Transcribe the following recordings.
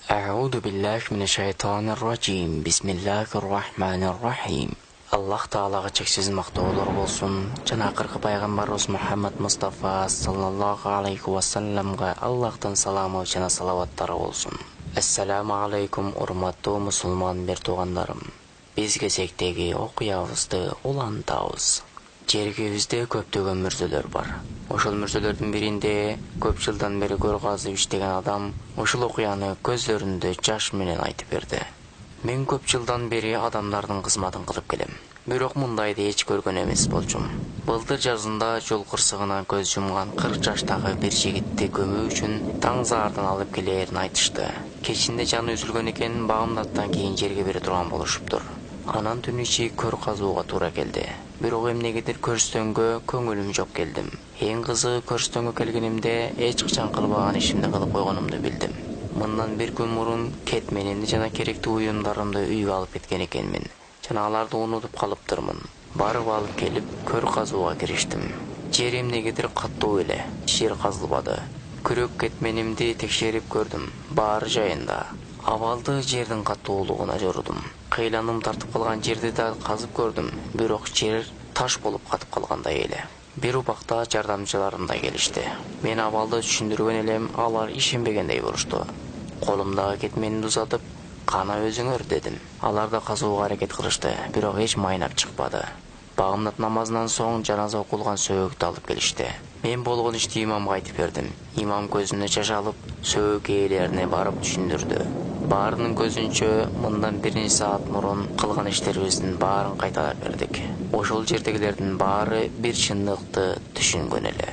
A'udhu billahi mineşşeytanirracim. Bismillahirrahmanirrahim. Allah Ta'alaga çeksiz maqtoolor bolsun. Jana akırkı Peygamberimiz Muhammed Mustafa sallallahu aleyhi ve sellem'ga Allah'tan salamı jana salavattары bolsun. Assalamu aleykum urmatlı musulman bir tuğanlarım. Biz gezektegi okuyabızdı ulantabız. Жерибизде көптөгөн мүрзөлөр бар. Ошол мүрзөлөрдүн биринде көп жылдан бери көр казып иштеген адам ошол окуяны көзлөрүндө жаш менен айтып берди. Мен көп жылдан бери адамдардын кызматын кылып келем. Бирок мындайды эч көргөн эмес болчумун. Былтыр жазында жол кырсыгынан көз жумган 40 жаштагы бир жигитти көмүү үчүн Таңзаардан алып келерин айтышты. Кечинде жаны үзүлгөн экен, багымдаттан кийин жерге бере турган болушуптур. Анан түн ичи көр казууга туура келди. Бирок эмнегедир көрстөнгө көңүлүм жок келдим. Эң кызыгы көрстөнгө келгенимде эч качан кылбаган ишимди кылып койгонумду билдим. Мындан бир күн мурун кетменимди жана керектүү уюмдарымды үйгө алып кеткен экенмин. Жана аларды унутуп калыптырмын. Барып алып келип көр казууга кириштим. Жер эмнегедир каттуу эле. Жер казылбады. Күрөк кетменимди текшерип көрдүм. Баары жайында. Абалды жердин каттуулугуна жорудум. Кыйланым тартып калган жерди да казып көрдүм. Бирок жер таш болуп катып калгандай эле. Бир убакта жардамчыларым да келишти. Мен абалды түшүндүргөн элем, алар ишенбегендей болушту. Колумдагы кетменимди узатып, кана өзүңөр дедим. Алар да казууга аракет кылышты, бирок эч майнап чыкпады. Багымдат намазынан соң жаназа окулган сөөгүктү алып келишти. Мен болгон ишти имамга айтып бердим. Имам көзүнө жаш алып, сөөгүк ээлерине барып түшүндүрдү. Баарынын көзүнчө мындан бир нече саат мурун кылган иштерибиздин баарын кайталап бердик. Ошол жердегилердин баары бир чындыкты түшүнгөн эле.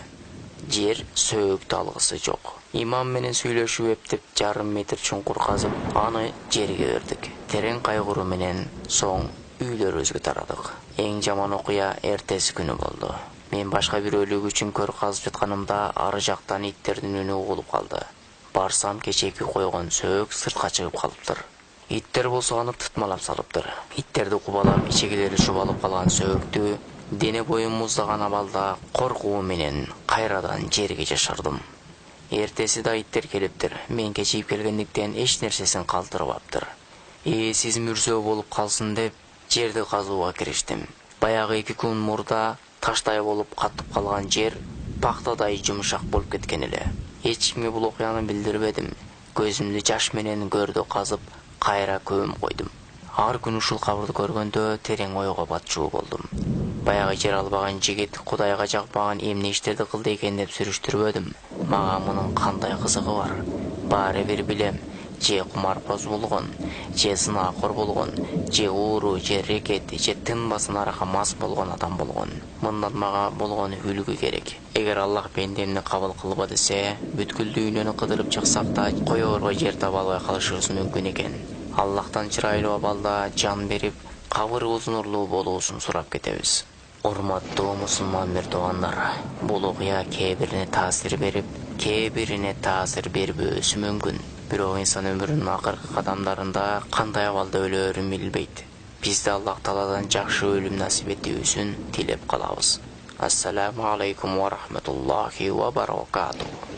Жер сөөгүктү алгысы жок. Имам менен сүйлөшүп эптеп жарым метр чуңкур казып, аны жерге бердик. Терең кайгыруу менен соң үйлөрүбүзгө тарадык. Эң жаман окуя эртеси күнү болду. Мен башка бирөөлүк үчүн көр казып жатканымда ары жактан иттердин үнү угулуп калды. Барсам кечеки койгон сөөгүк сыртка чыгып калыптыр. Иттер болсо аны тытмалап салыптыр. Иттерди кубалап, ичегилери шубалып калган сөөгүктү дене боюм муздаган абалда коркуу менен кайрадан жерге жашырдым. Эртеси да иттер келиптир. Мен кечип келгендиктен эч нерсесин калтырбаптыр. Сиз мүрзө болуп калсын деп жерди казууга кириштим. Баягы 2 күн мурда таштай болуп катып калган жер пактадай жумшак болуп кеткен эле. Эч кимге бул окуяны билдирбедим. Көзүмдү жаш менен көрдү казып, кайра көмүп койдум. Ар күн ушул кабырды көргөндө терең ойго батчу болдум. Баягы жер албаган жигит Кудайга жакпаган эмне иштерди кылды экен деп сүрүштүрбөдүм. Мага мунун кандай кызыгы бар? Баары бир билем. Же кумарпоз болгон, же сынаакор болгон, же ууру, же рекет, же тынбасын аракка мас болгон адам болгон. Мындан мага болгон үлгү керек. Эгер Аллах бендемни кабыл кылба десе, бүткүл дүйнөнү кыдырып чыксак да коёрго жер таба албай калышыбыз мүмкүн экен. Аллахтан чырайлуу абалда жан берип, кабырыбыз нурлуу болуусун сурап кетебиз. Урматтуу мусулман миртугандар, бул окуя кээ бирине таасир берип, кээ бирине таасир бербөөсү мүмкүн. Бирок инсан өмүрүнүн акыркы кадамдарында кандай абалда өлөөрүн билбейт. Бизди Аллах Тааладан жакшы өлүм насип этүүсүн тилеп калабыз. Ассаламу алейкум ва рахматуллахи ва баракатух.